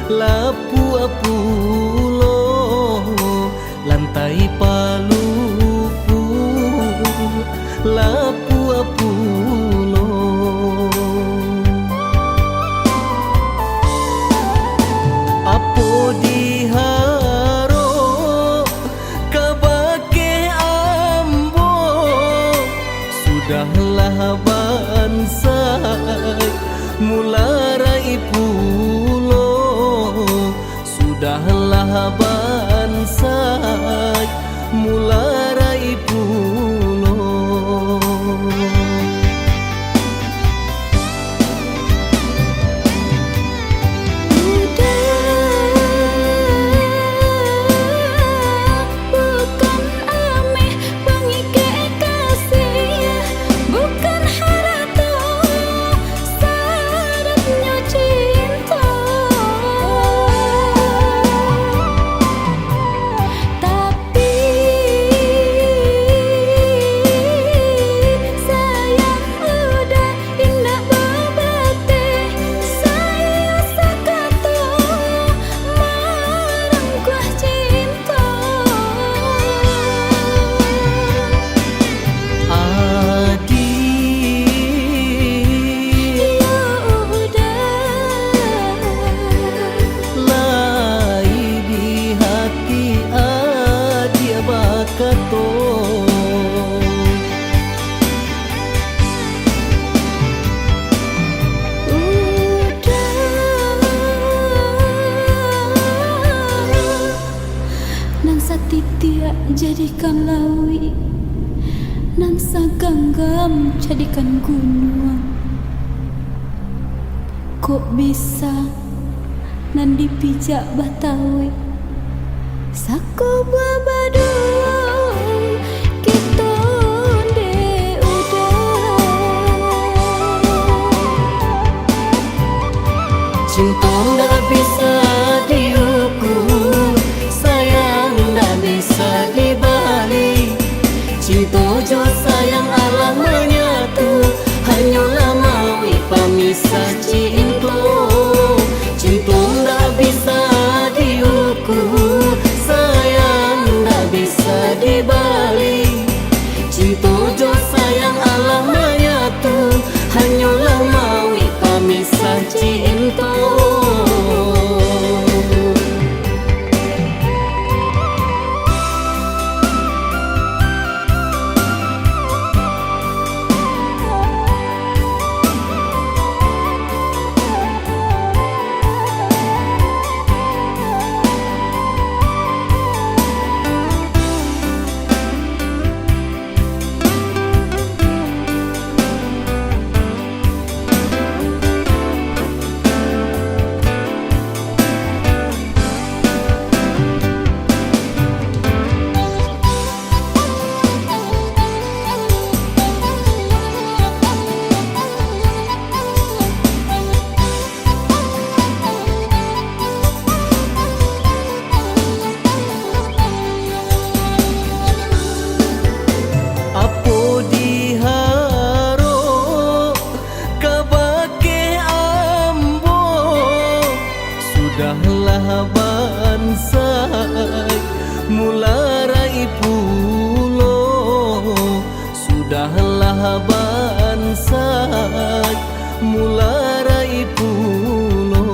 Lapu-apulo lantai palupu, lapu-apulo apo diharo kabake ambo, sudahlah bansai mularai pulo, sudahlah bansai mularai pulo. Titia jadikan lawi, nan saganggam jadikan gunung. Kok bisa nan dipijak batawi sako buah baduang kita de udah. Cinta nggak bisa diukur, sayang nggak bisa dibalik. Cinta jo sayang Allah menyatu, hanyalah mawi pamisah cinta. Cinta nggak bisa diukur, sayang nggak bisa dibalik. Cinta jo sayang Allah menyatu, hanyalah mawi pamisah cinta. Apo diharo kabake ambo, sudahlah bansai mularai pulo, sudahlah bansai mularai pulo.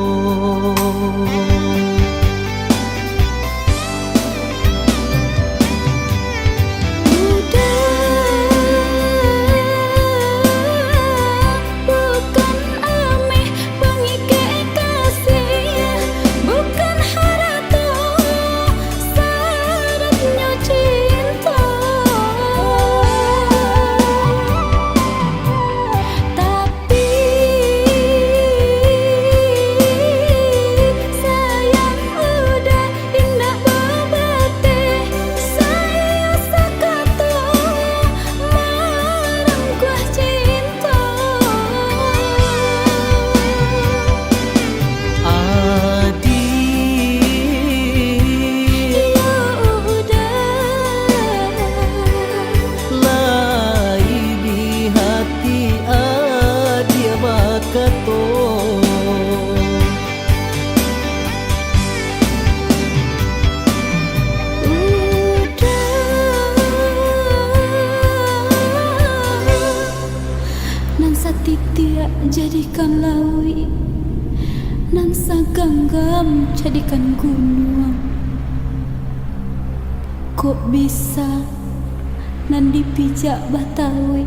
Tapi jadikan gunung. Kok bisa nan dipijak Batawi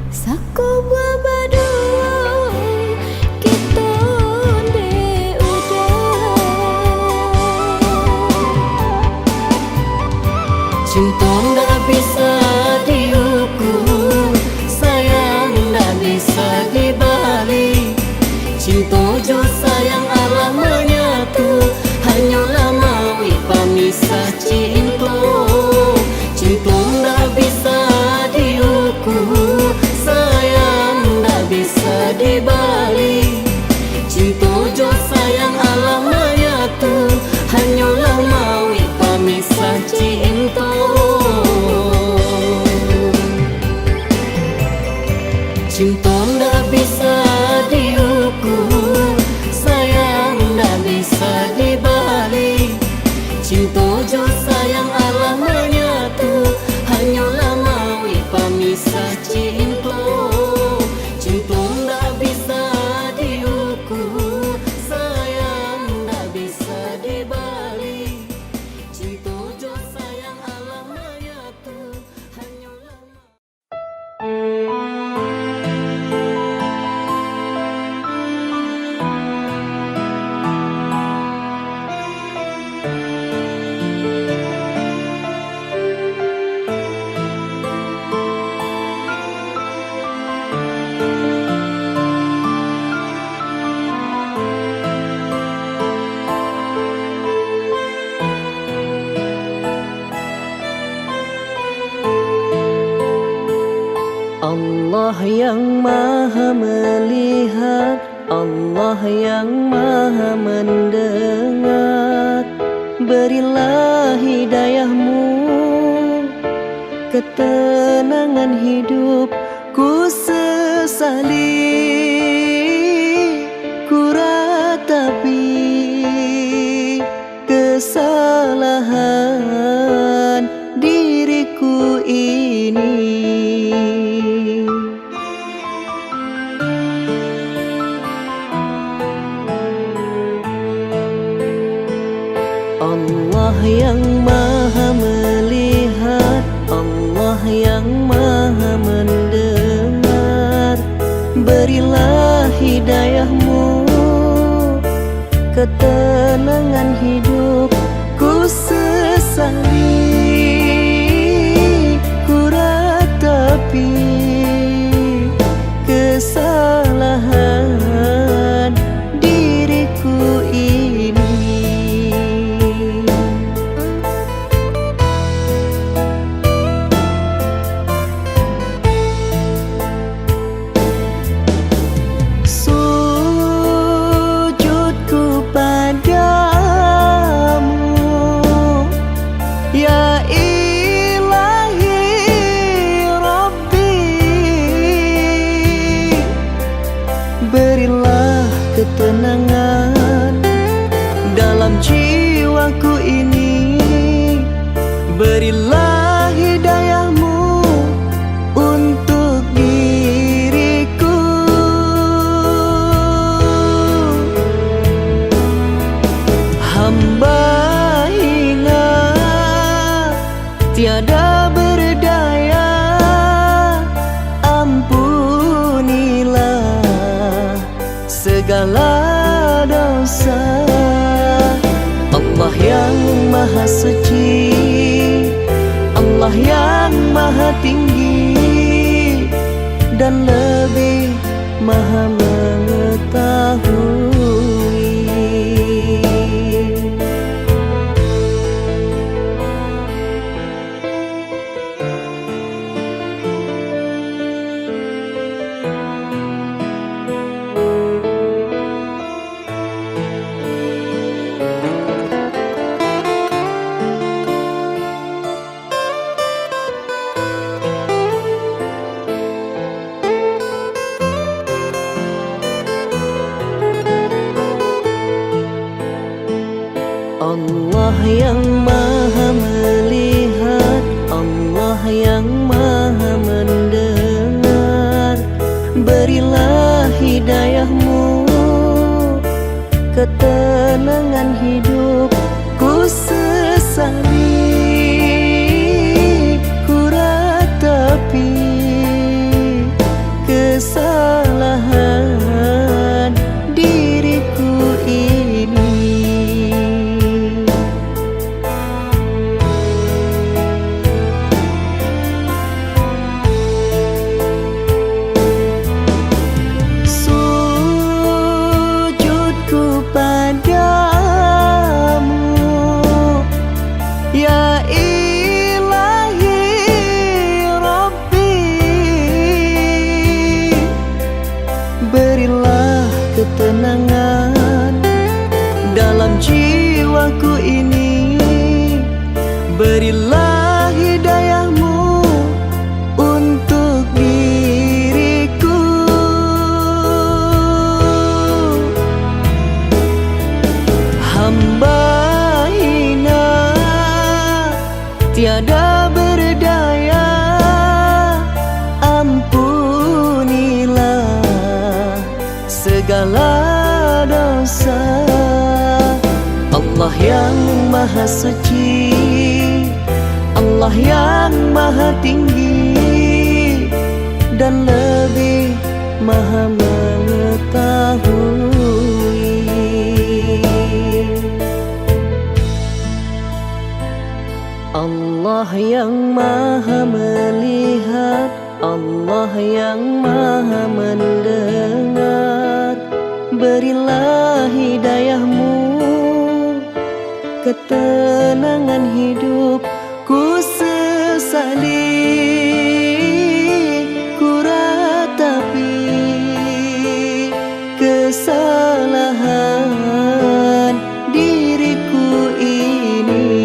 sako buah baduy kita de udah. Cinta ndak bisa diukur, sayang ndak bisa dibalik. Cinta jo sayang Allah menyatu, hanyalah mawi pamisah cinta. Cinta ndak bisa diukur, sayang ndak bisa dibalik. Cinta jo sayang Allah menyatu, hanyalah mawi pamisah cinta. Cinta ndak bisa diukur, sayang ndak bisa dibalik. Cinta jo sayang Allah menyatu, hanyalah mawi pamisah cinta. Cinta ndak bisa diukur, sayang ndak bisa dibalik. Cinta jo sayang Allah menyatu, hanyalah Allah yang maha melihat, Allah yang maha mendengar. Berilah hidayahmu, ketenangan hidupku sesali. Ku ratapi kesalahan diriku ini. Allah yang maha melihat, Allah yang maha mendengar. Berilah hidayahmu, ketenangan hidupku sesali. Ku ratapi kesalahan diriku ini. Sujudku padamu, ya Ilahi Rabbi. Berilah ketenangan dalam jiwaku ini. Berilah hidayahmu untuk diriku. Hamba hina tiada berdaya, ampunilah segala dosa. Allah yang maha suci, Allah yang maha tinggi, dan lebih maha mengetahui. Allah yang maha melihat, Allah yang maha mendengar. Berilah hidayahmu, ketenangan jiwaku ini, berilah hidayahmu untuk diriku. Hamba hina tiada berdaya, ampunilah segala dosa. Allah yang maha suci, Allah yang maha tinggi, dan lebih maha mengetahui. Allah yang maha melihat, Allah yang maha mendengar, berilah hidayahmu ketenangan hidupku sesali ku ratapi kesalahan diriku ini.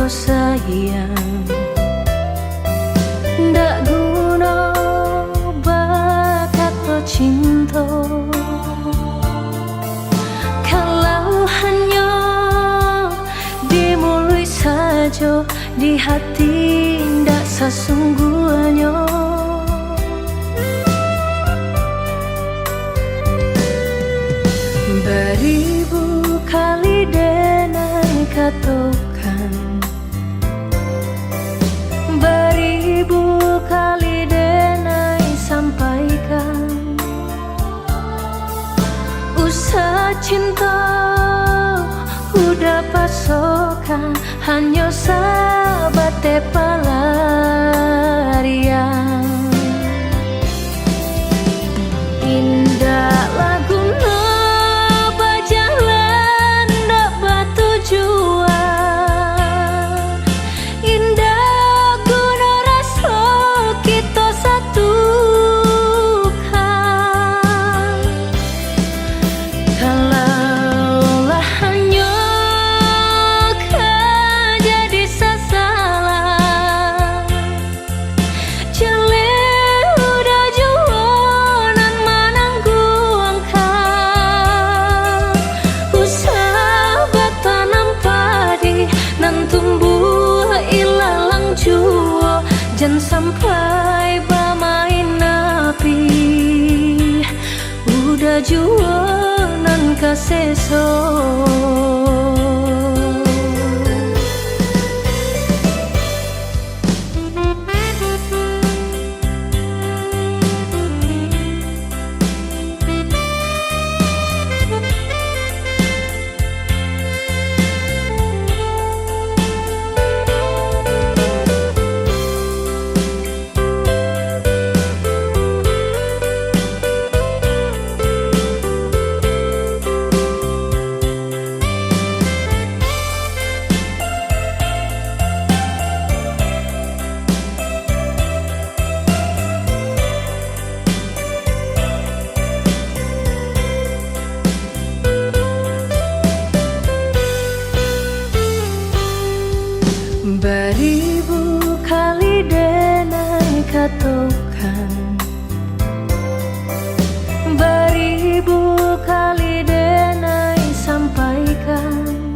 Sayang, ndak guna bakat cinta kalau hanya dimulai saja di hati ndak sesungguhnya. Beribu kali denai katakan, beribu kali denai sampaikan, usah cinta udah pasokan, hanya sahabat pelarian. Indah lagu berjalan dak bertujuan, indah guna rasa kita satukan. Kalaulah hanya kau jadi sasaran, jelek udah jualan menanggu angkat. Usah bertanam padi nan tumbuh ilalang jua, jangan sampai bermain api udah jualan kaseso. Beribu kali denai katakan, beribu kali denai sampaikan,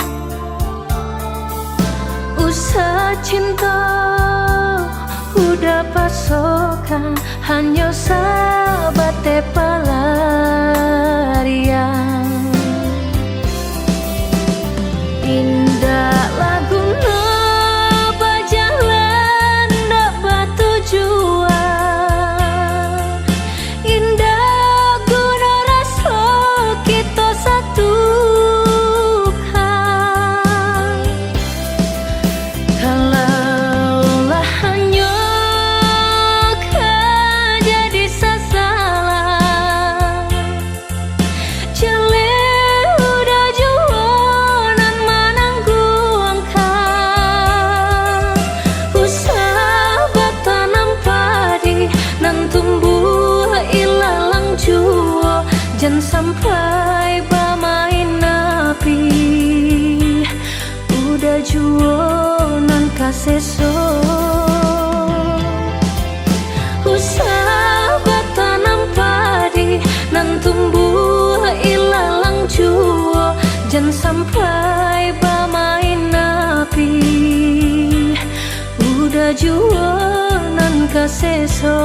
usah cinta pasokan, hanya sahabat pelarian. Indah laguna berjalan dak bertujuan, indah guna rasa kita satukan. Kalaulah hanya kau jadi sasaran, jelek udah jualan menangguangkan. Usah bertanam padi nan tumbuh ilalang jua, jangan sampai bermain api. Udah jualan kaseso, usah bertanam padi nan tumbuh ilalang jua, jangan sampai bermain api. Udah jualan kaseso.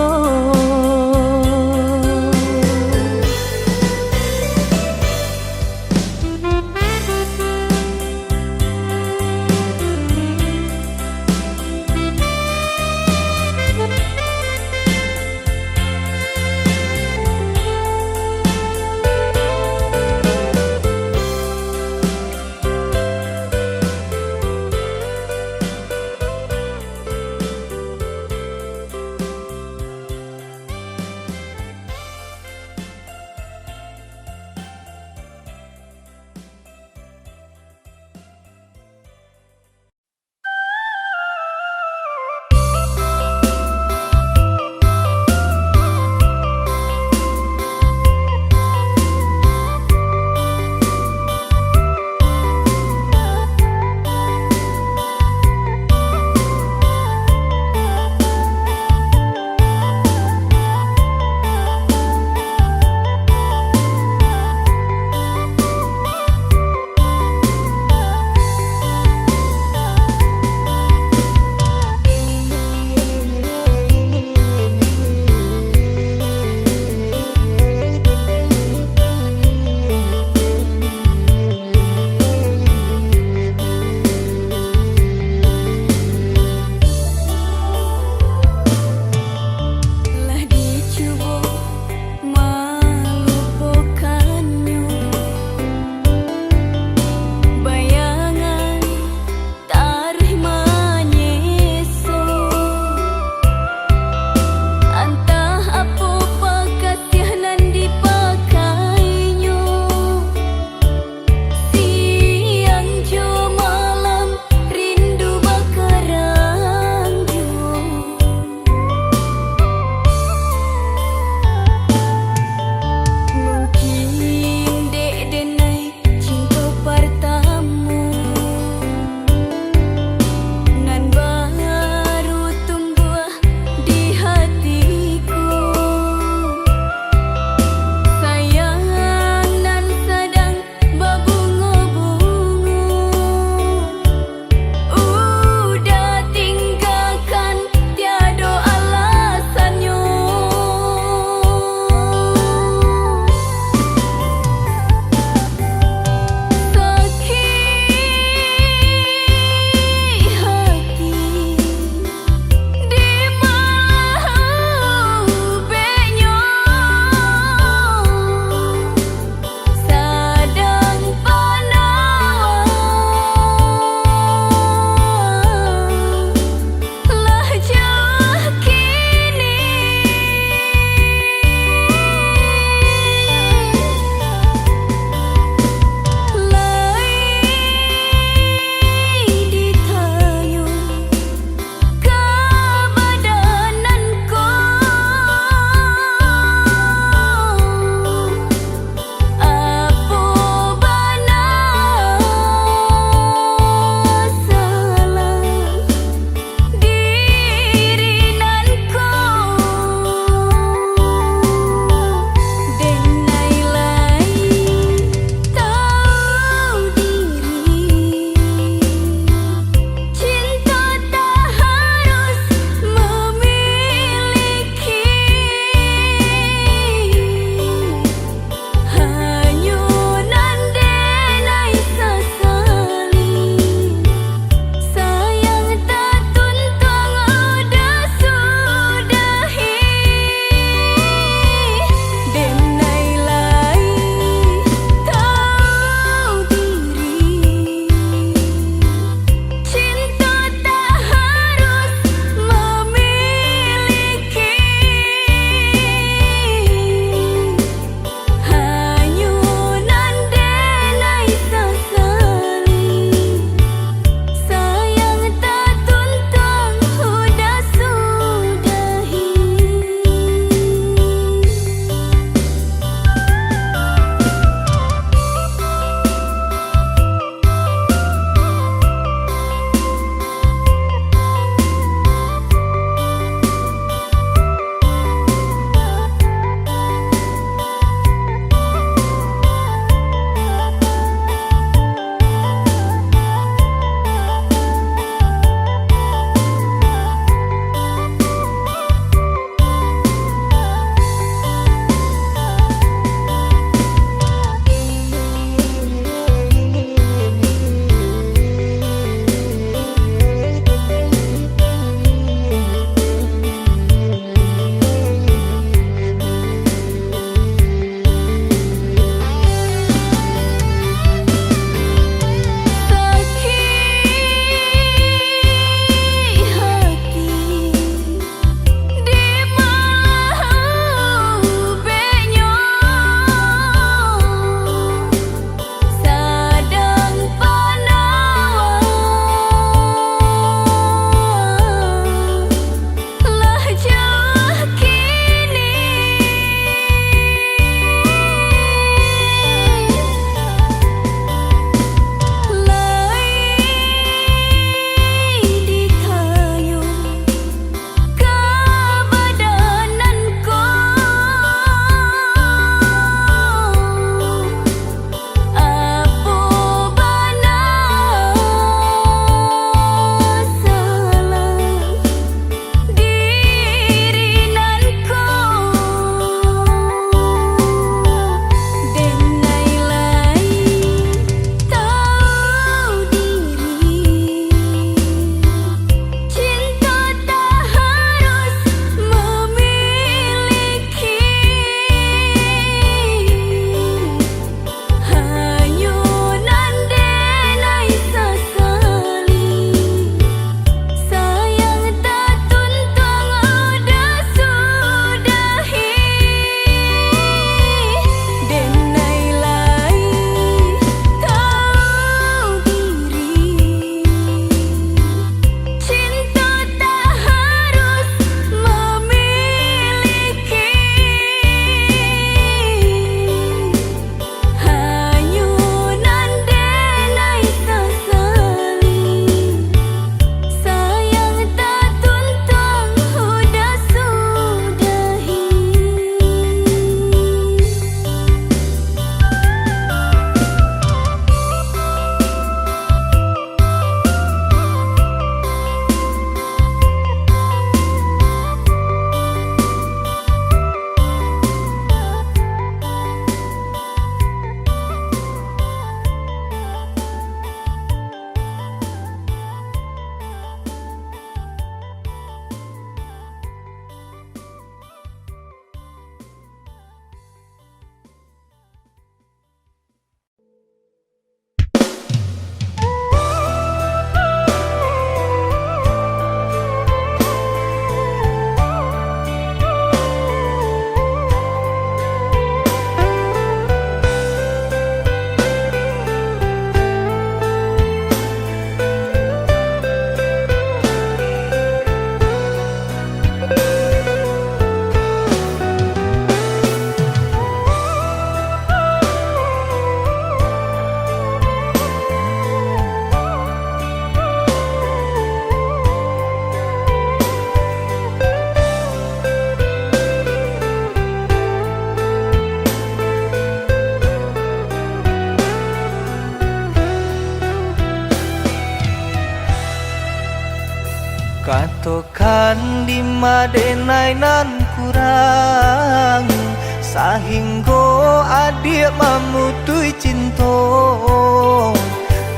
madenai nan kurang sahingga adik memutui cinta.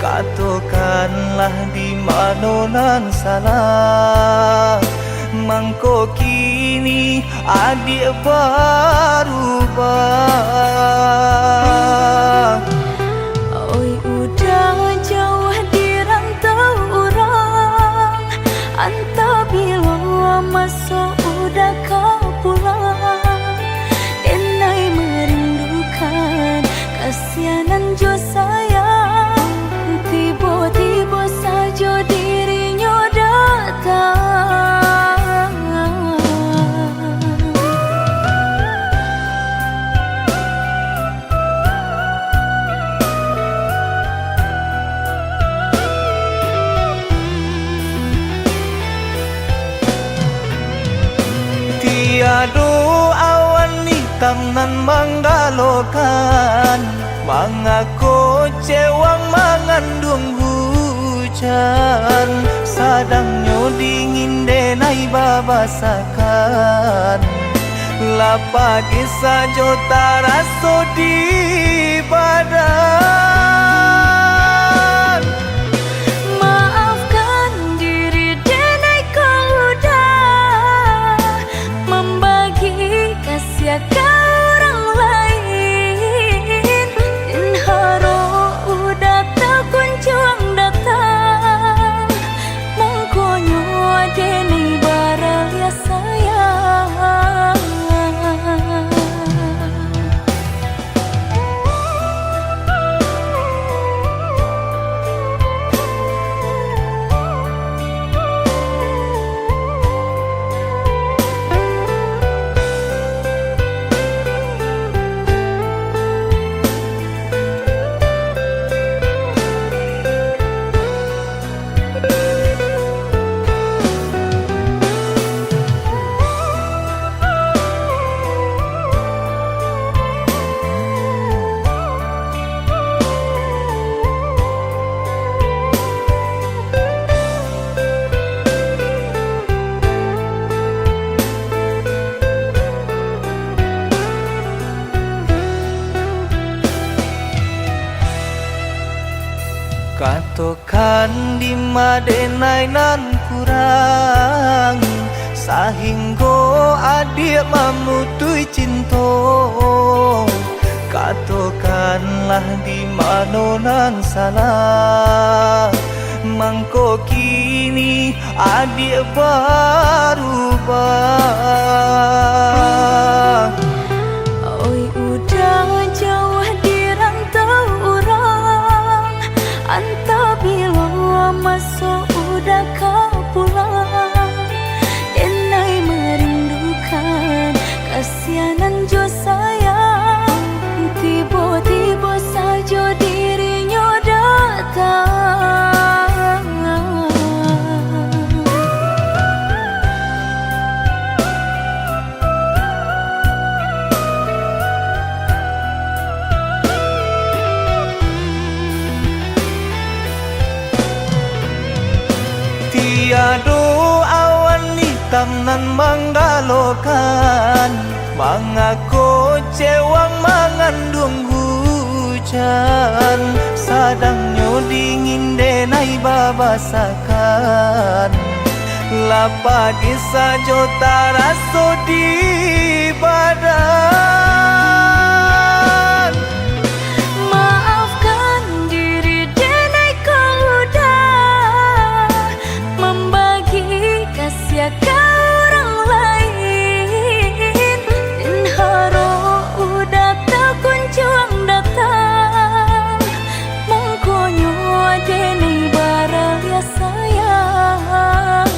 Katakanlah di mana nan salah, mangko kini adik berubah. Oi udah jauh di rantau orang, anta bila masuk udah kau pulang. Denai merindukan kasihanan jo sayang, tiba-tiba saja dirinya datang. Tiada awan hitam nan menggalokan, mengaku cewang mengandung hujan. Sadangnya dingin denai babasakan, lapagi saja taraso di badan. Maafkan diri denai kau udah membagi kasih ke orang lain. Dan haro udah tak kunjung datang, mengkonyo denai baralia sayang. Katakan di madenai nan kurang sahingga adik memutui cinta. Katakanlah di mana nan salah, mangko kini adik berubah. Oi udah jauh di rantau orang, anta bila masuk udah kau pulang. Denai merindukan kasihanan jo sayang, tiba-tiba saja dirinya datang. Tiada awan hitam nan menggalokan, mengaku cewang mengandung hujan. Sadangnya dingin denai babasakan, lapagi saja taraso di badan. Maafkan diri denai kau udah membagi kasih ke orang lain. Dan haro udah tak kunjung datang, mengkonyo denai baralia sayang.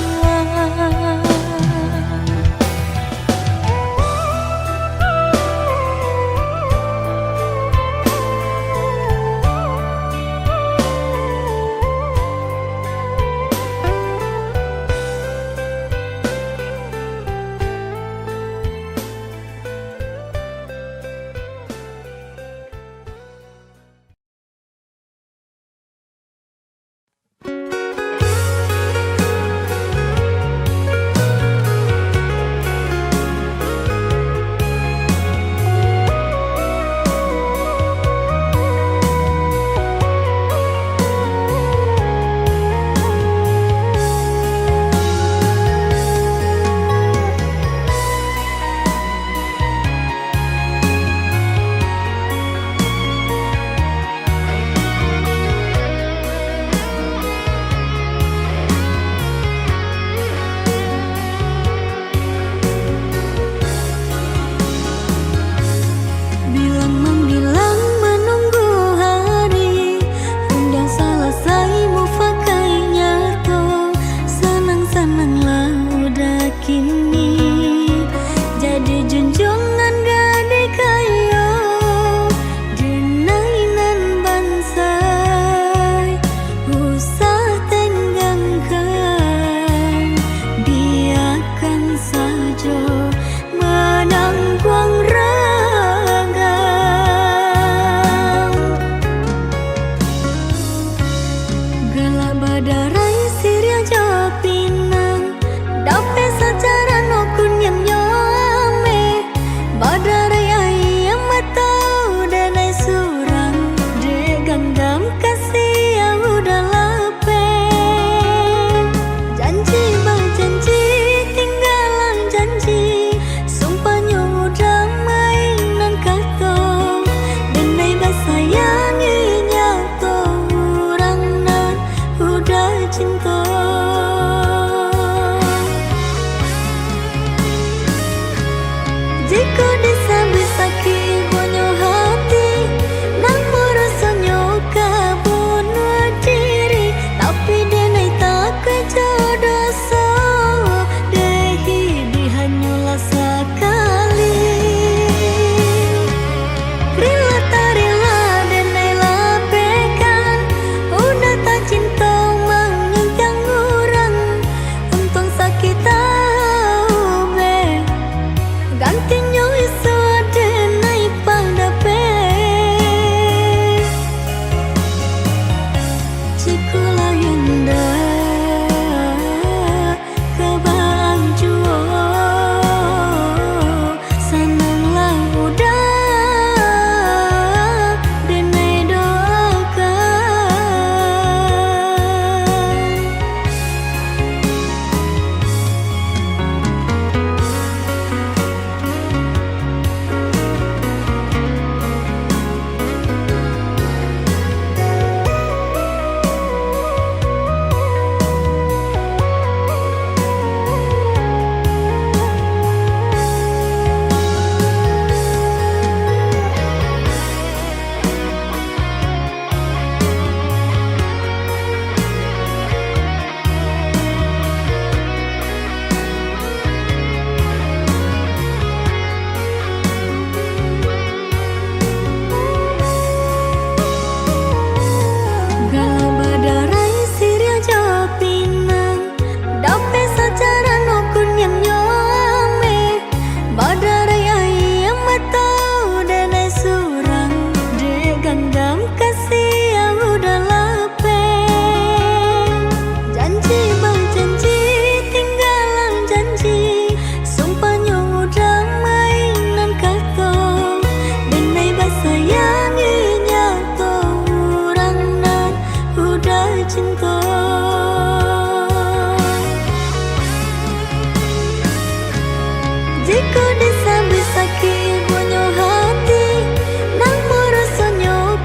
Jika disambi sakit bunyo hati, nang merasanya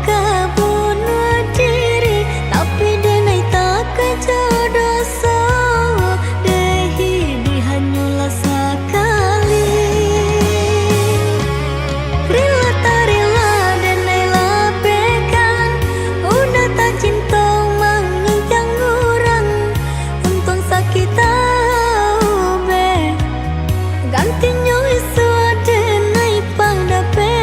bunuh diri. Tapi denai tak kejodoh so, dehi dihanyalah sekali. Rela tak rela denai labekan, udah tak cinta menginjang orang. Untung sakit tahu be, gantinya isu denai pangdape.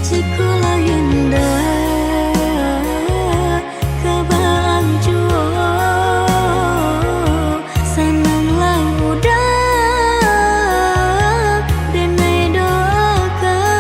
Cikulah indah kebang juo, senanglah udah denai doakan.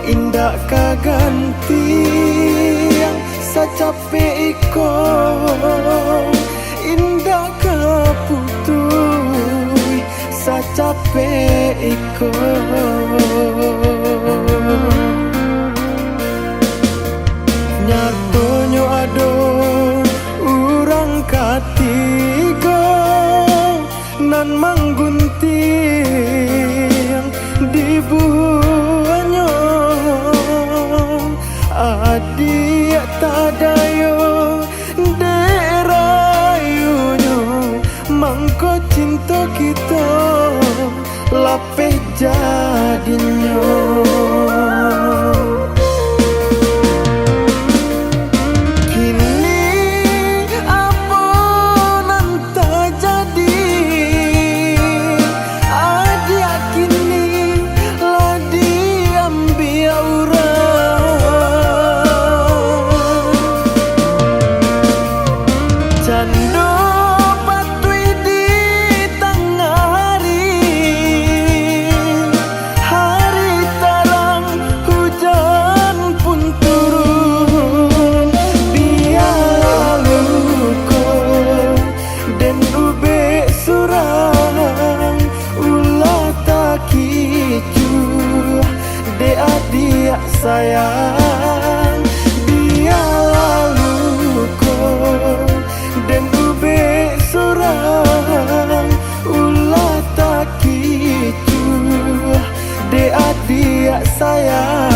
Indah kaganti yang sacape iko, indah kaputui sacape iko. Nyatonyo ado urang katigo nan manggunting di buahnya. Adik tadayo derayunyo mangko cinta kita lapeh jadinya. Dia sayang dia lalu kau dan ube surang ulah tak kicu dia sayang.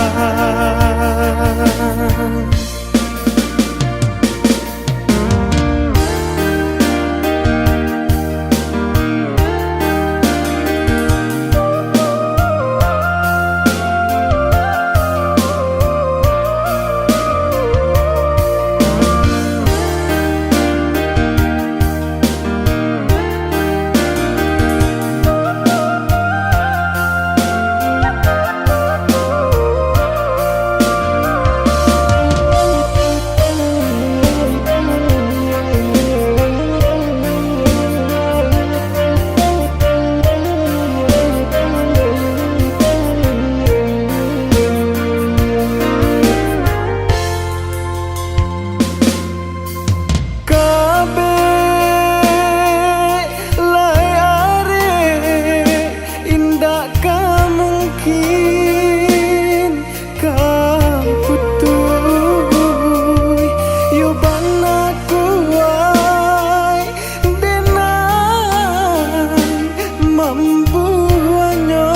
membuahnya.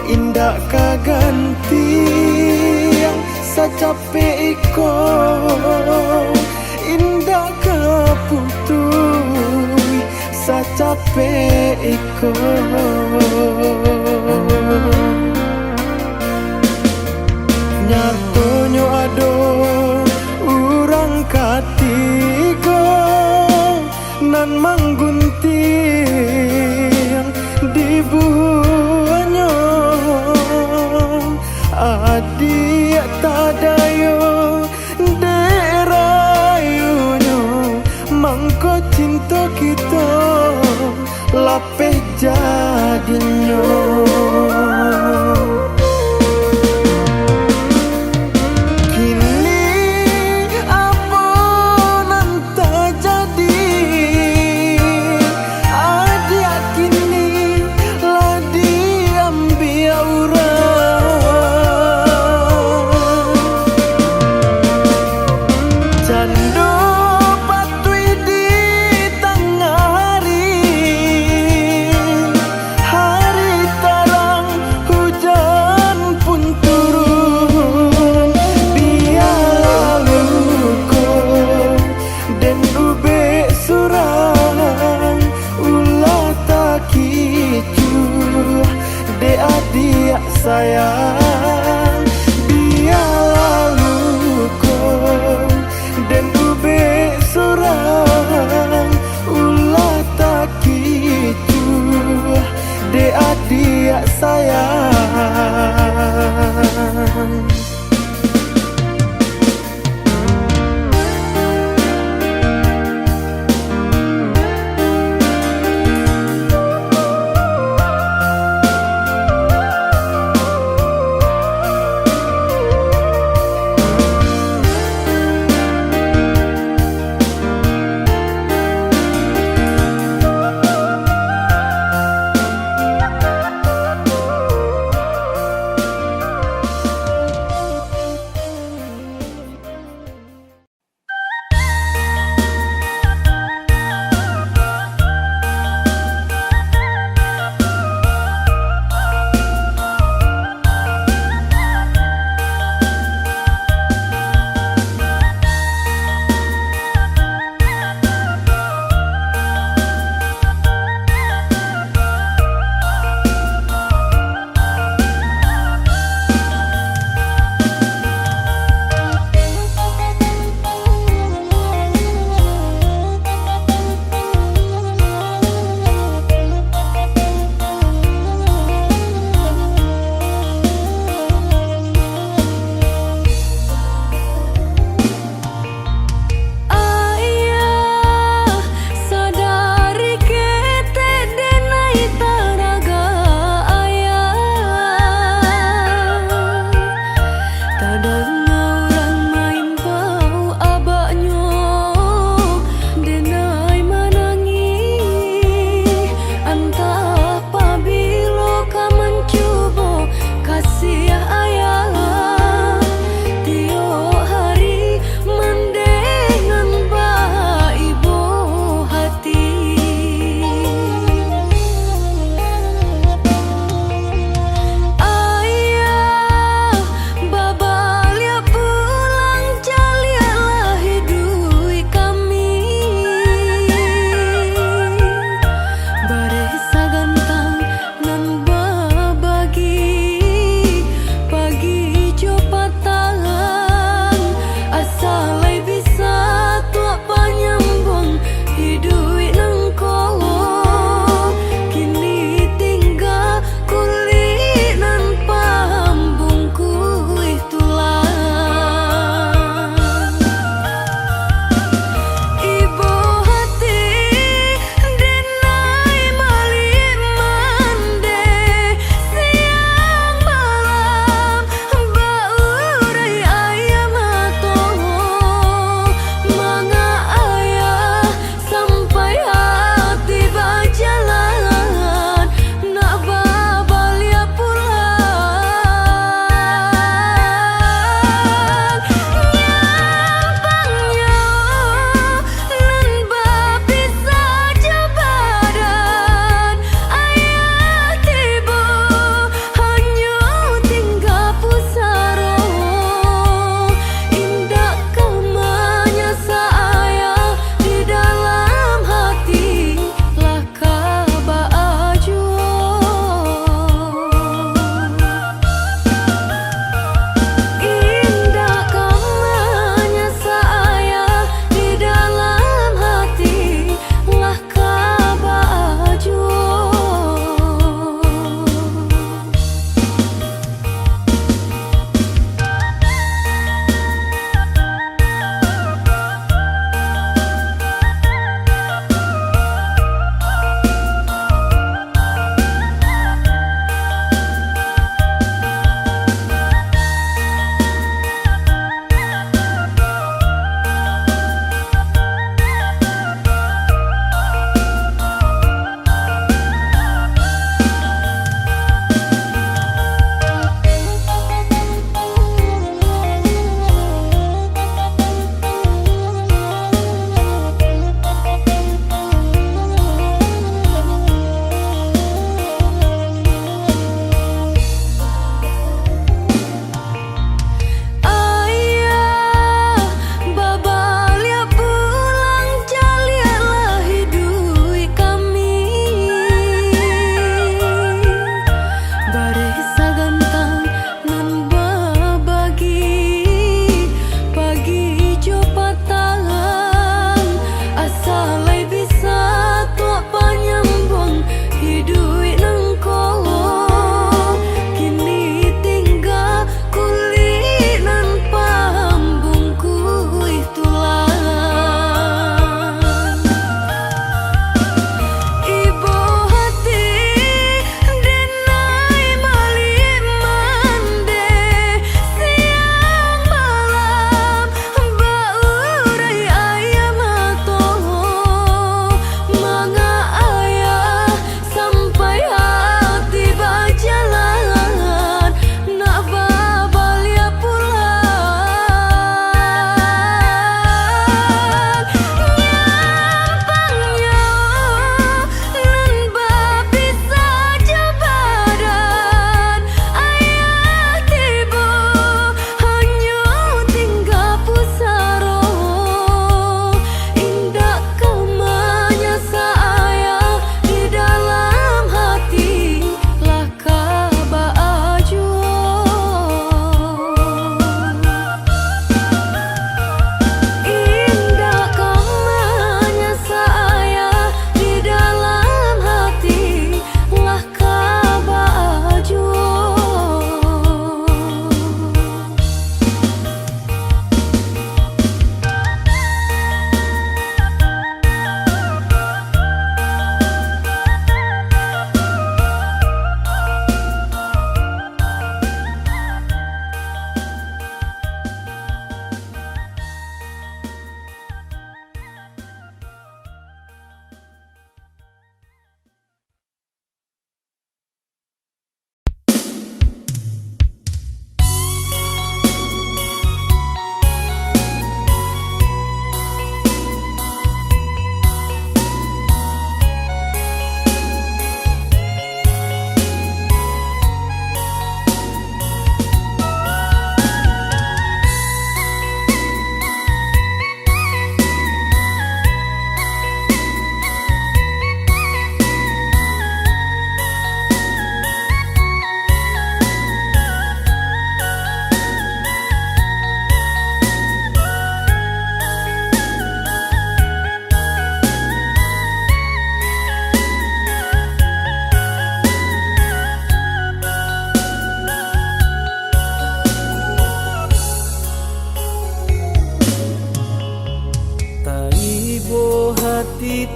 Indah kaganti yang secapek iko, indah kaputui secapek iko. Nyartonyo ado urang katigo nan manggunting di buahnya. Adi tadayo derayunyo mangko cinta kita lapeh jadinya. Hari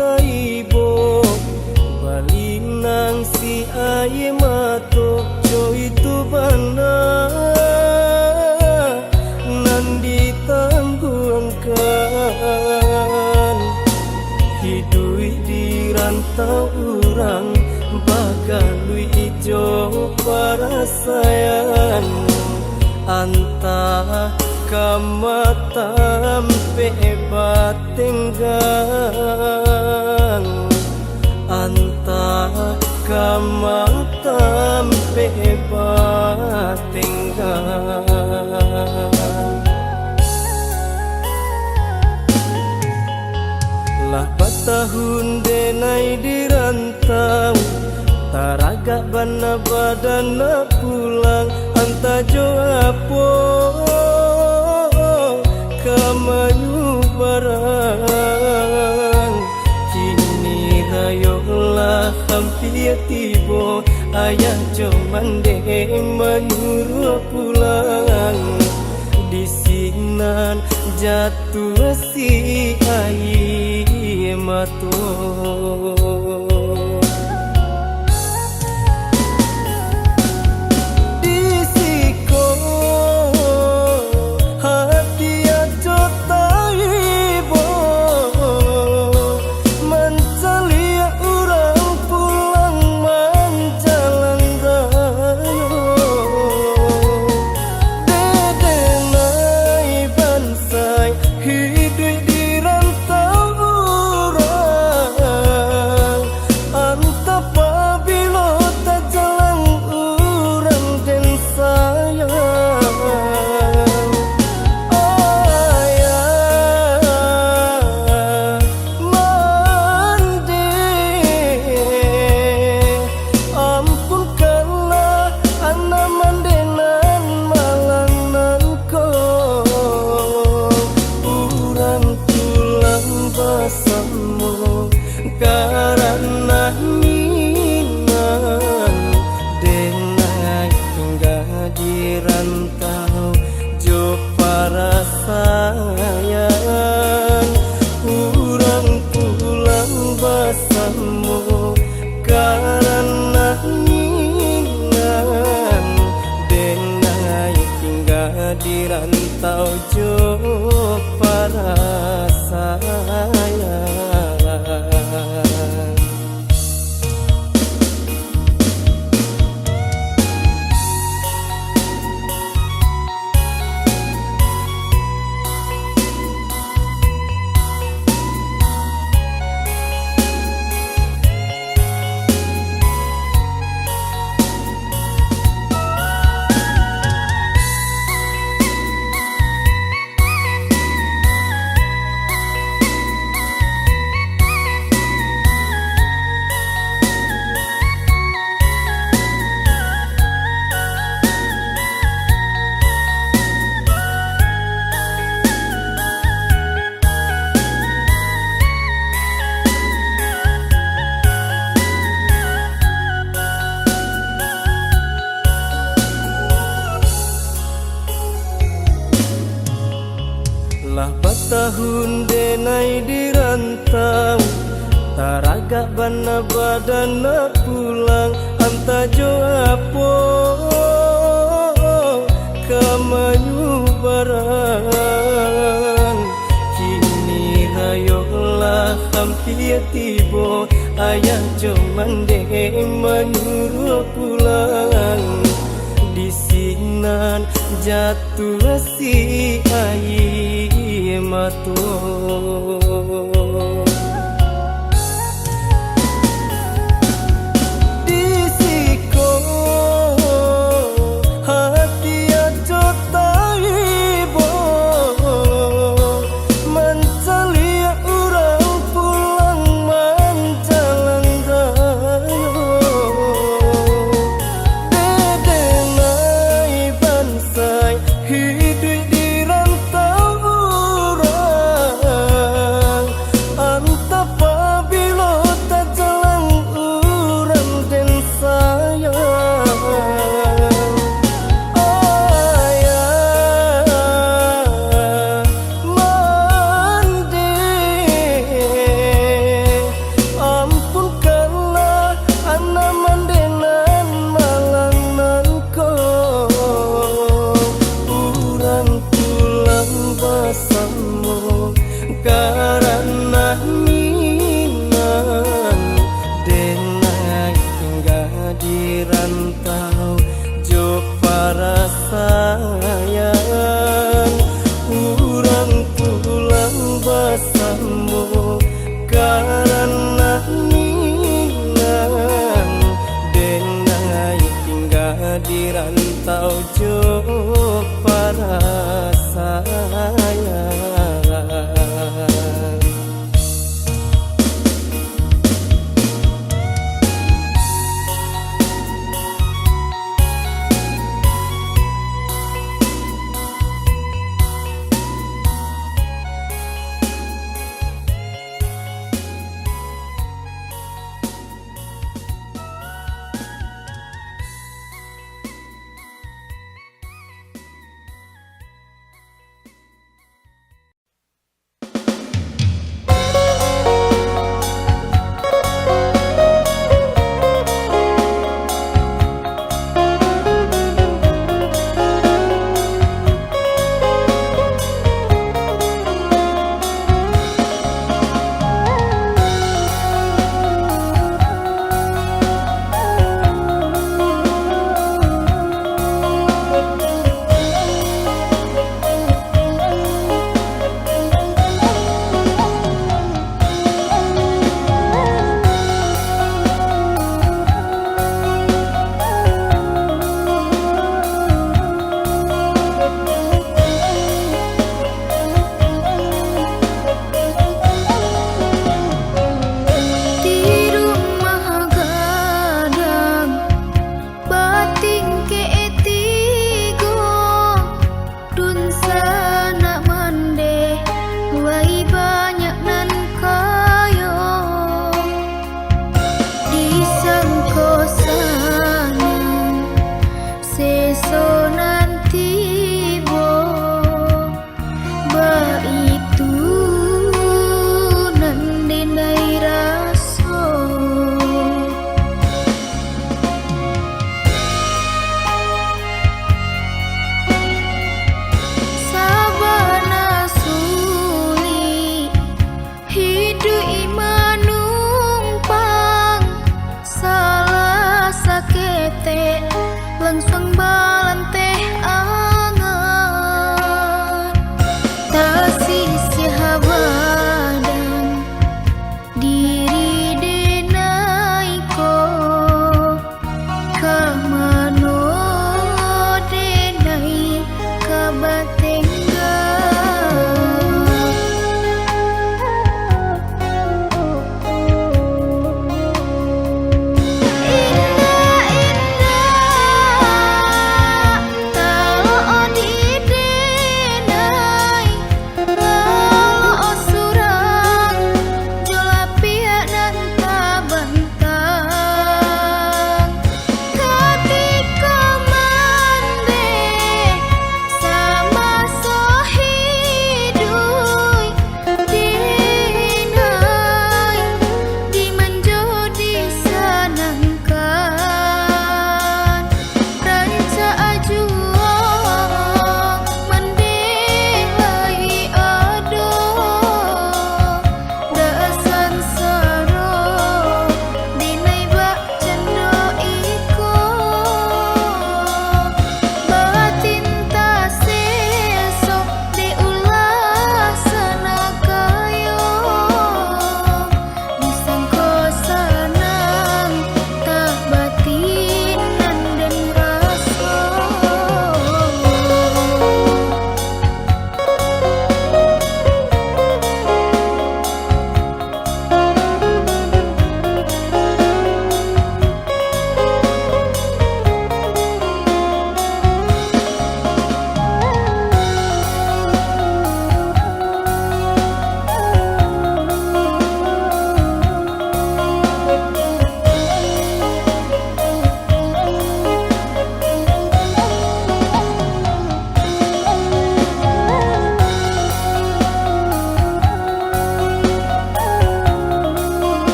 taibo balinang si aye mato jo itu bana nan ditangguhkan hidui di rantau urang bagalui ijo para sayang anta kamatam pebat tenggang anta kamatam pebat tenggang lah patahun denai dirantau taraga bana badana pulang anta joapo kamayu barang kini rayolah hampir tibo ayah jomande menyuruh pulang di sinan jatuh si air mato karena minang denai hingga di rantau jo para sayang urang pulang basamu karena minang denai hingga di rantau jo para sayang lah patahun denai dirantau taraga bana badana pulang anta joapo kamayu barang kini rayolah hampir tibo ayah jomande menyuruh pulang di sinan jatuh si air mato hidup di rantau urang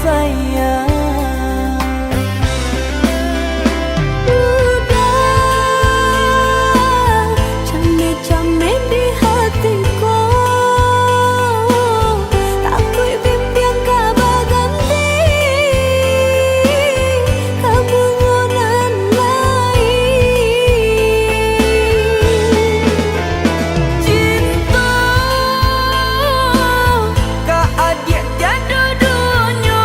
sayang. Camai di hatiku, takut bimbang kabar ganti kebungunan lain. Cinta ka adik jadu dunia,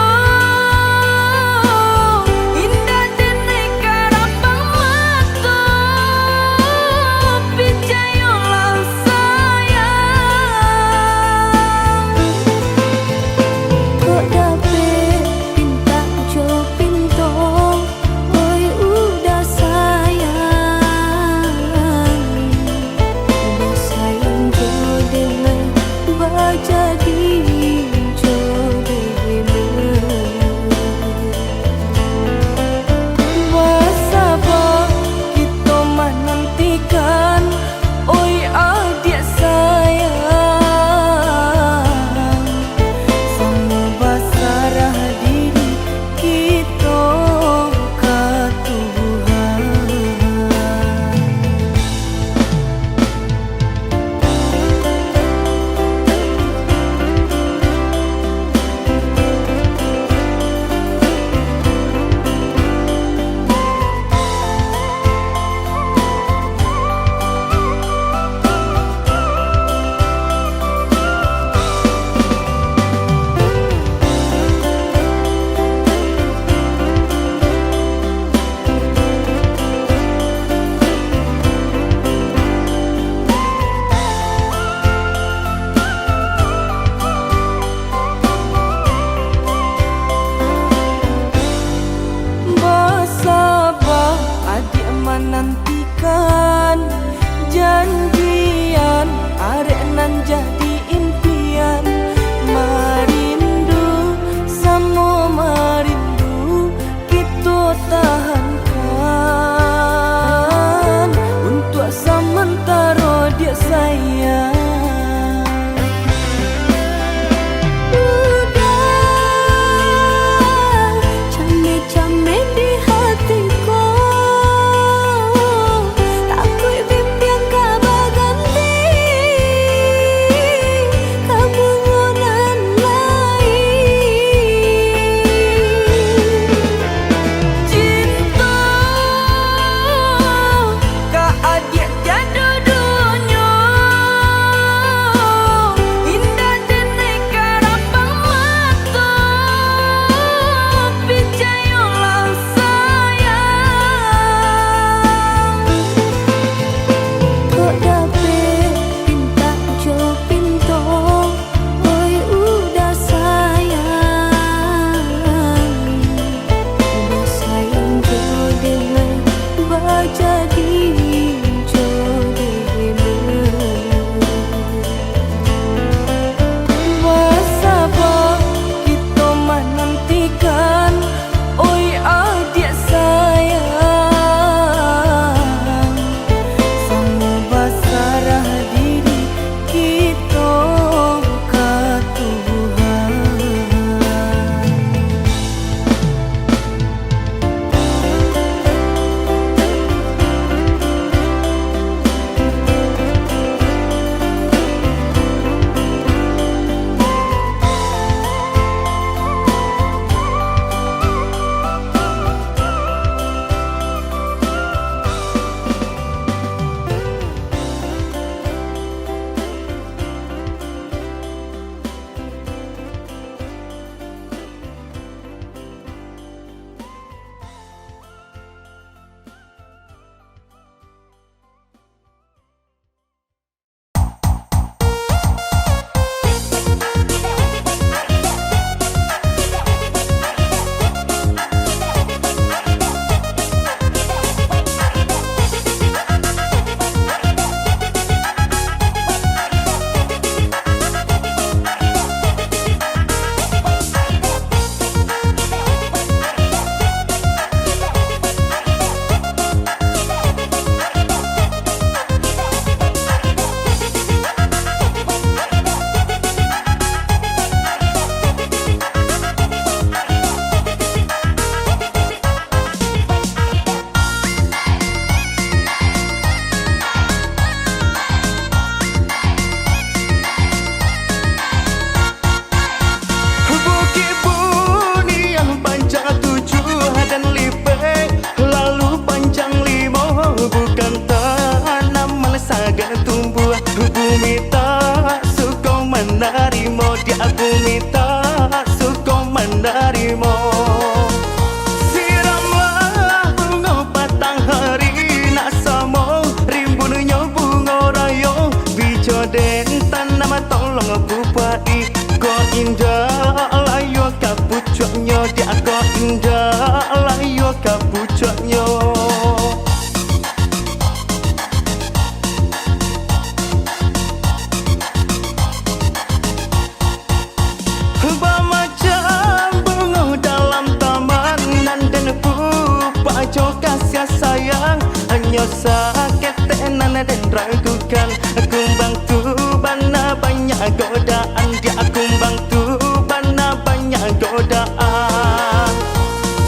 ragukan. Kumbang tu bana banyak godaan, dia kumbang tu bana banyak godaan.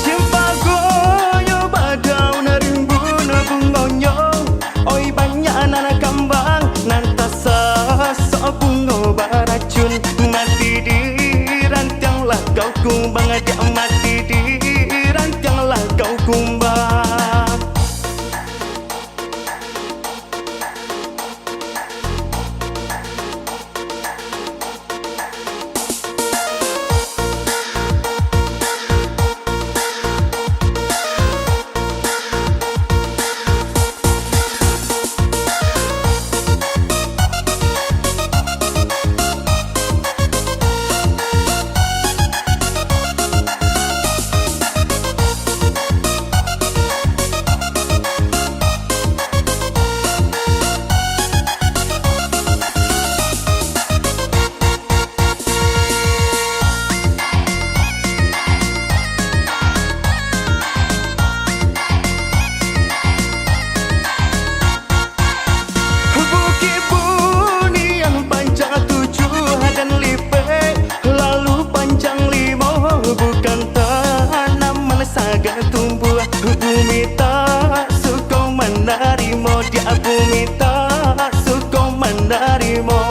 Jumpa goyo badau narimbun bungonyo, oi banyak anak kambang nantasa sok bungo baracun. Mati di rantiang lah kau kumbang, dia mati di rantiang lah kau kumbang. Bumi tak suka menerima, dia bumi tak suka menerima.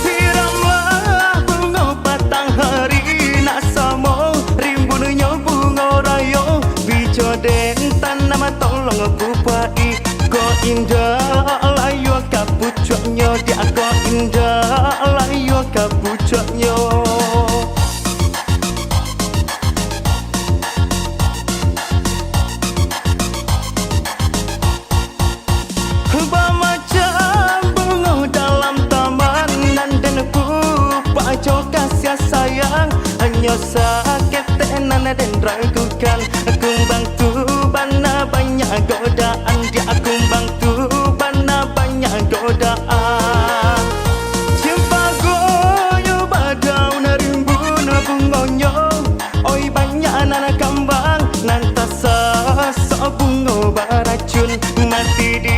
Siramlah bunga batang hari nak sama, rimbunnya bunga raya. Bijo den tanam tolong kupai, ko indah layu kapucuknya, dia ko indah layu kapucuknya. Kasih sayang hanya sakit tenan dan ragukan. Kumbang tu bana banyak godaan, dia kumbang tu bana banyak godaan. Jumpa goyo badau narimbun bungonyo, oi banyak anak kambang nantasa sok bungo baracun. Mati di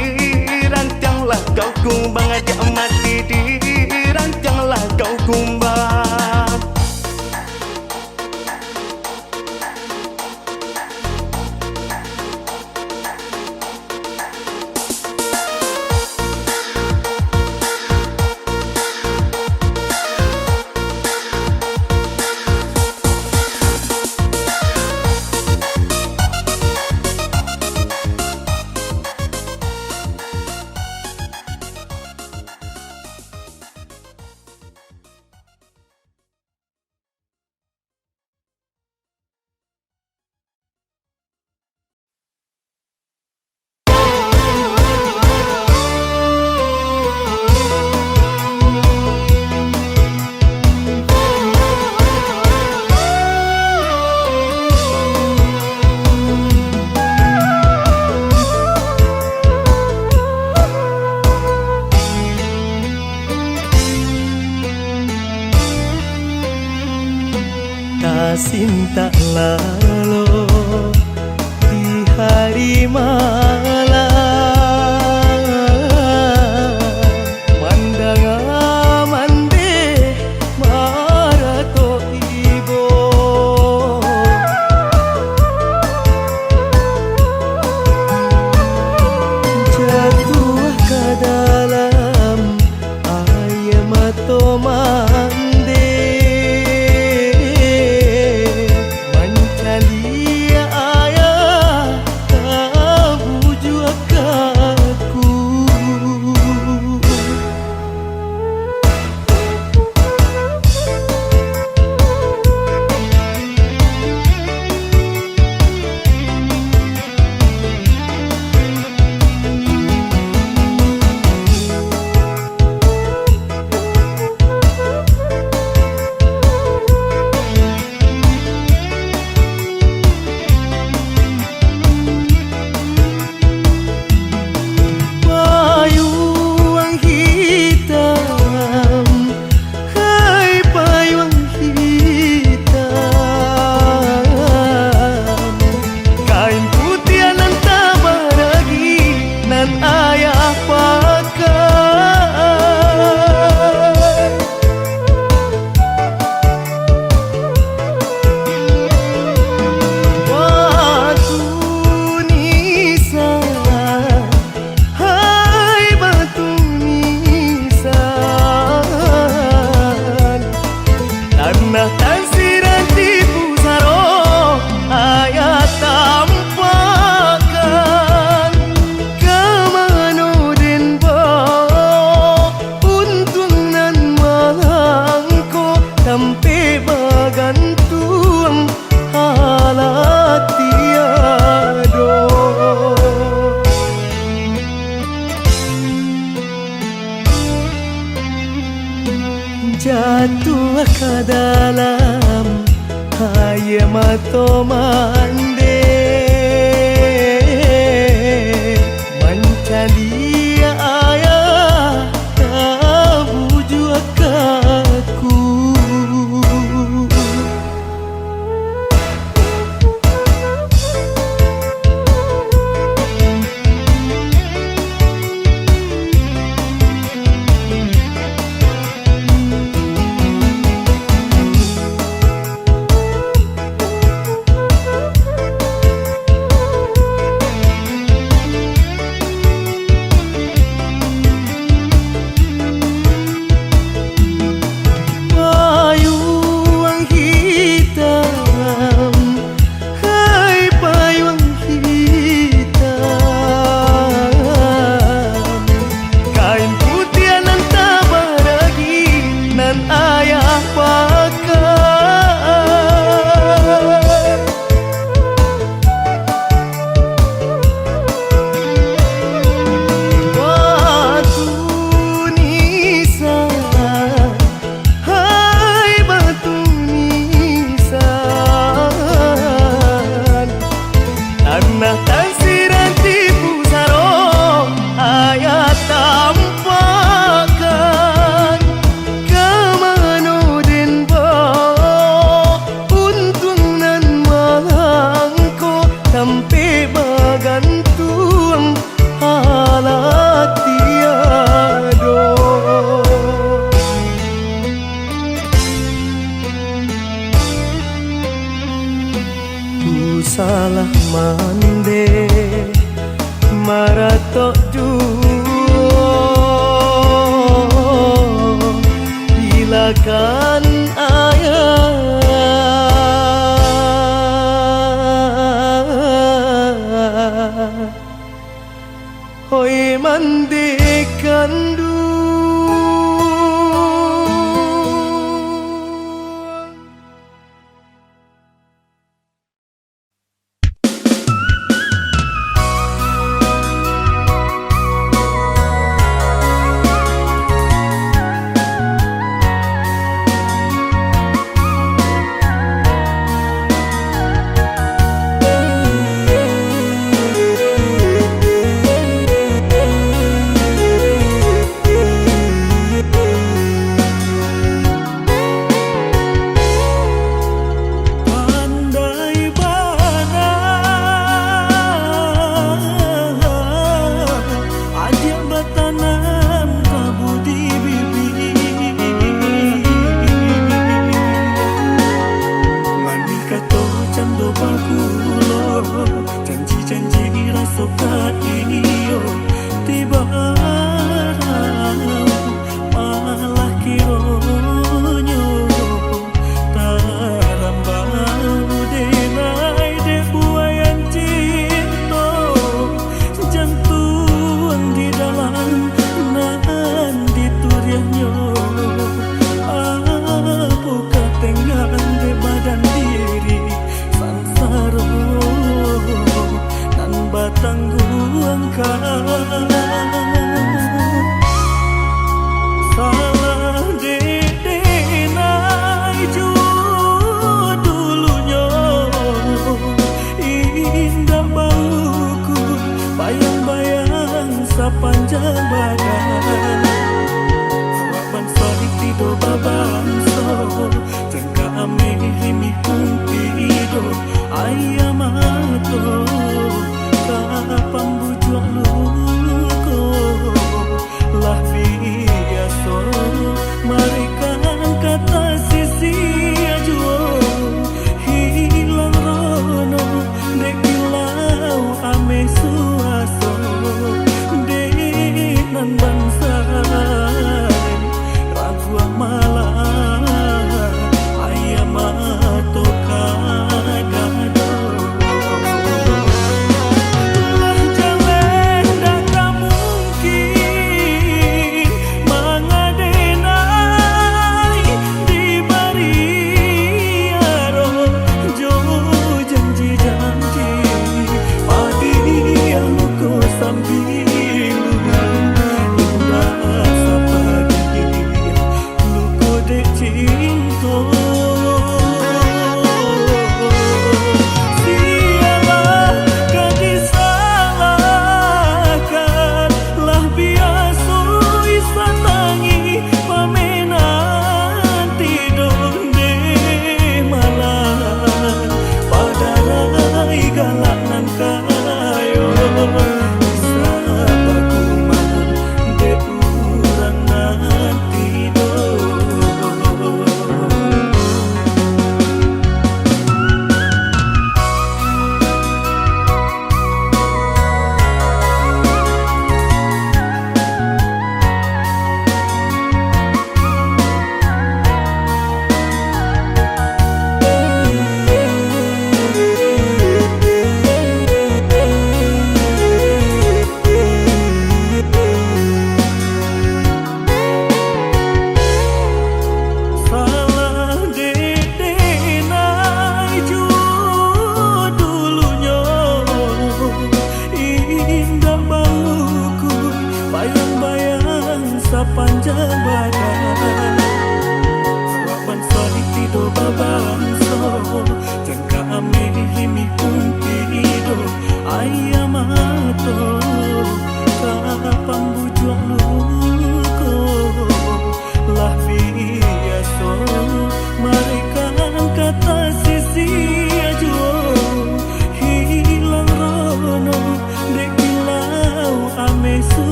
rantiang lah kau kumbang, dia mati di rantiang lah kau kumbang. Cinta lalu di hari malam, mandang mande marato ibo, jatuh ke dalam air mata mande. Dia ayah tak bujuk mato mande mencari ayah tak bujuk aku. Salah mande maratok juo bilakan ayah hoi mande kandu. Malah ayam atau kagado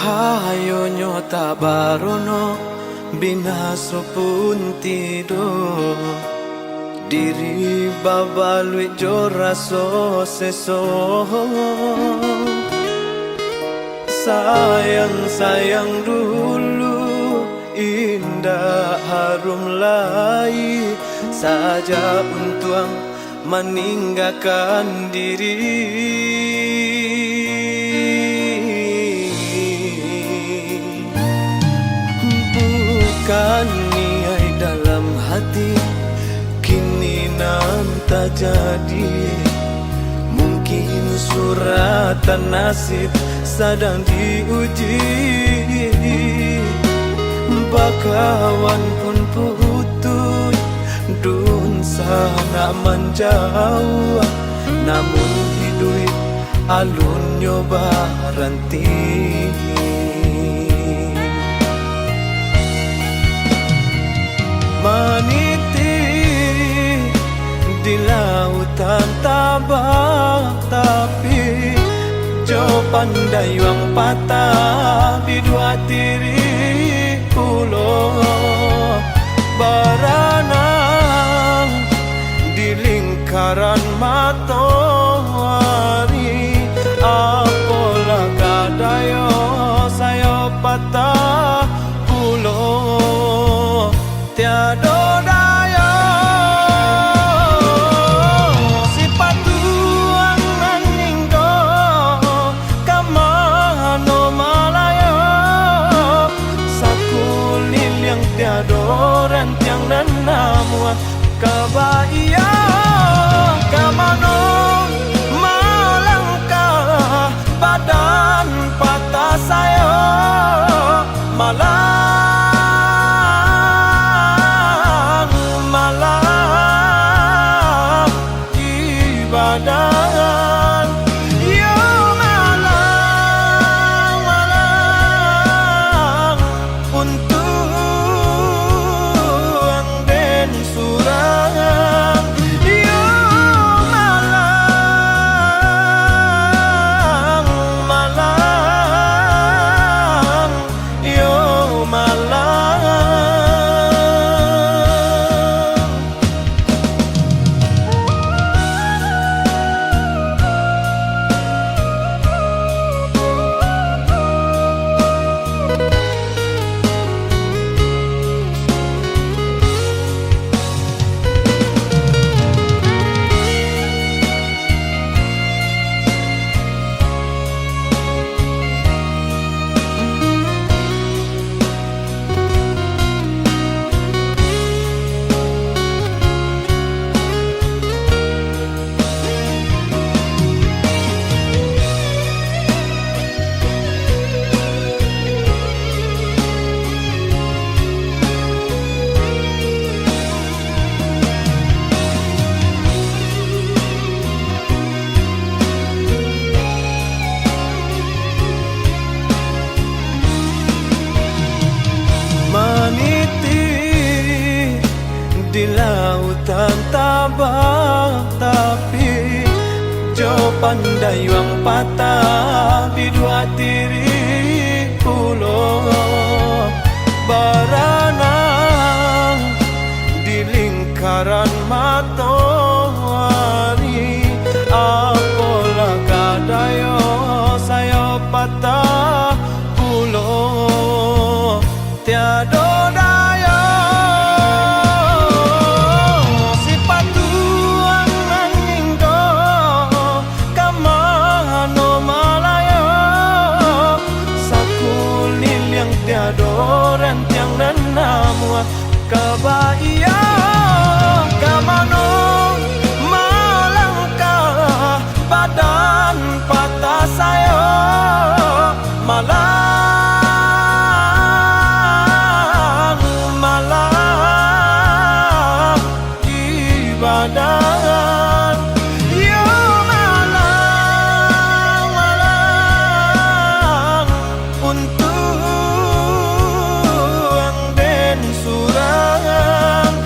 Hayonyo tabarono binaso pun tido diri babalui joraso seso. Sayang-sayang dulu indah harum lai saja untuk meninggalkan diri. Bukan niai dalam hati kini nam tak jadi. Mungkin suratan nasib sedang diuji. Bakawan pun putus, dun sana menjauh. Namun hidup alun nyoba ranti. Meniti di lautan tabak, tapi jo pandai wang patah di dua tiri pulau. Berenang di lingkaran matahari. Apalah kadayo saya patah pulau. Tiada daya sifat tuang nanging do kamano malaya. Sakulil yang tiada rentiang dan namuan kabaya. Kamano malangkah badan patah saya malah. Di lautan tabak, tapi jo pandai wang patah di dua tiri pulau. Berenang di lingkaran matahari. Apalah kadayo saya patah pulau. Tiada daya rentiang dan namuan kabaya. Kamano malangkah badan patah saya malang malang di badan. Yo malang malang untuk surang.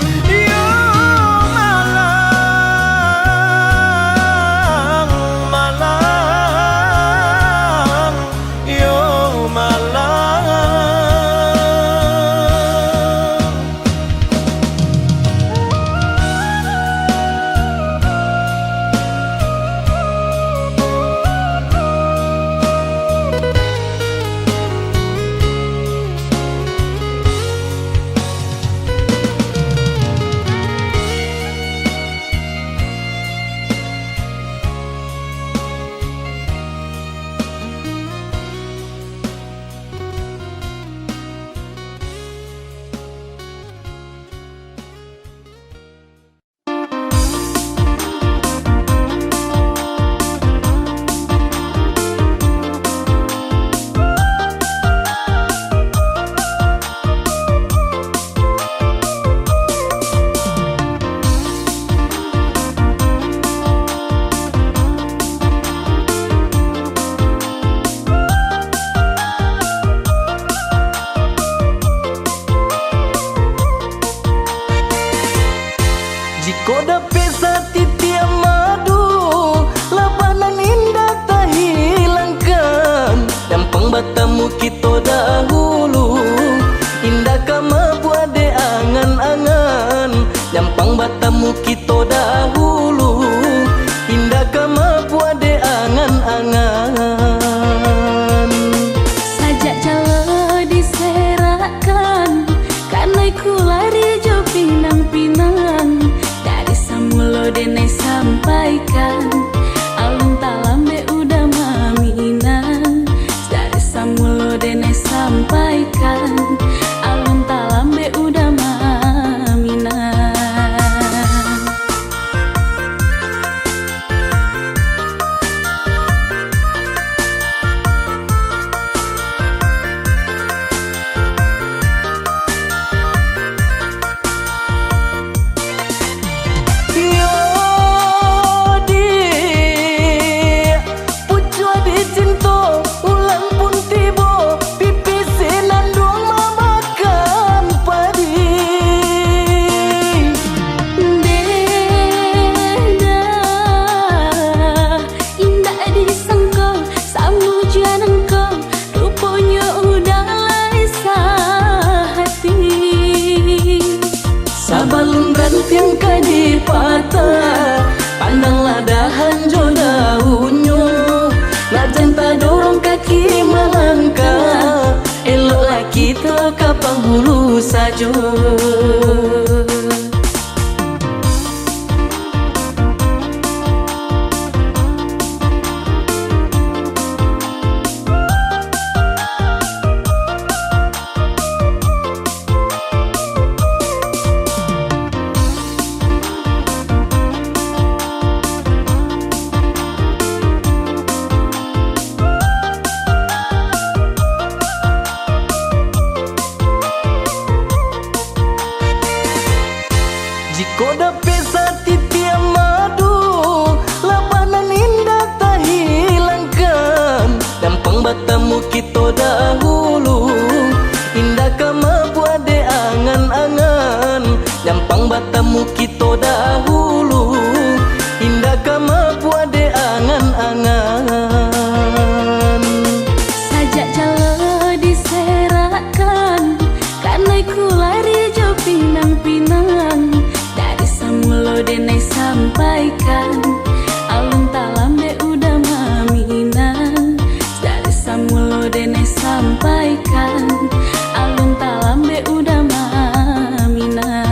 bertemu kita dahulu, indah kama puade angan-angan. Sajak jalo diserakan, karena ku lari jo pinang-pinang. Dari samulo denai sampaikan, alun talambe udah maminan. Dari samulo denai sampaikan, alun talambe udah maminan. Sabalun rantiang kadi patah, pandanglah dahan jo daunnya. Lajan tak dorong kaki melangkah, eloklah kita ke penghulu saja. Jika dapat satiti madu, labanan indah tak hilangkan. Gampang bertemu kita dahulu, indah kama puade angan-angan. Gampang bertemu kita dahulu, indah kama puade angan-angan. Sajak jalo diserakan, karena ku lari jo pinang-pinang. Dari samulo denai sampaikan, alun talambe udah maminan. Dari samulo denai sampaikan, alun talambe udah maminan.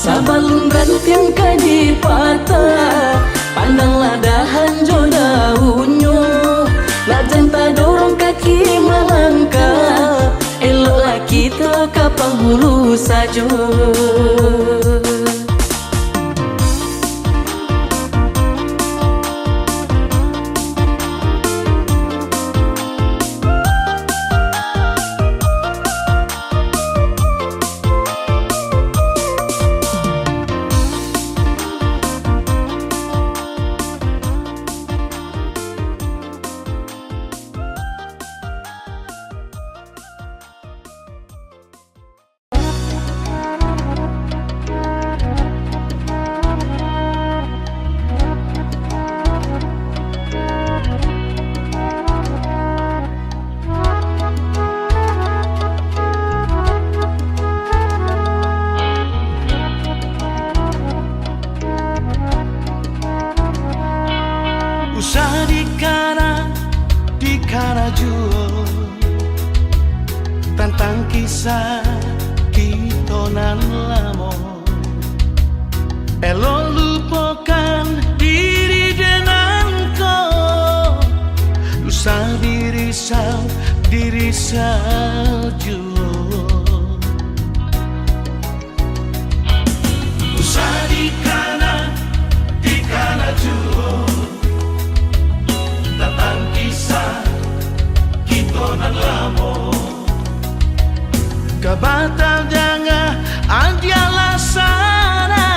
Sabalun rantiang kadi patah, pandanglah dahan jo daunnya. Lajan tak dorong kaki melangkah, eloklah kita ke penghulu saja. kana jua tentang kisah kita nan lama. Elo lupakan diri dengan kau, usah diri salju. Usah di kanan Kabatal jangan adia lasana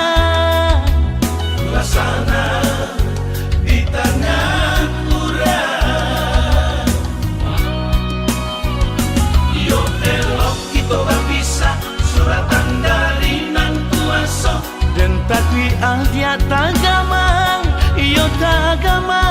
Lasana di tangan urang Yo elok kita bisa suratan dari nan kuasa Dan takwi adia tagamang Yo tagamang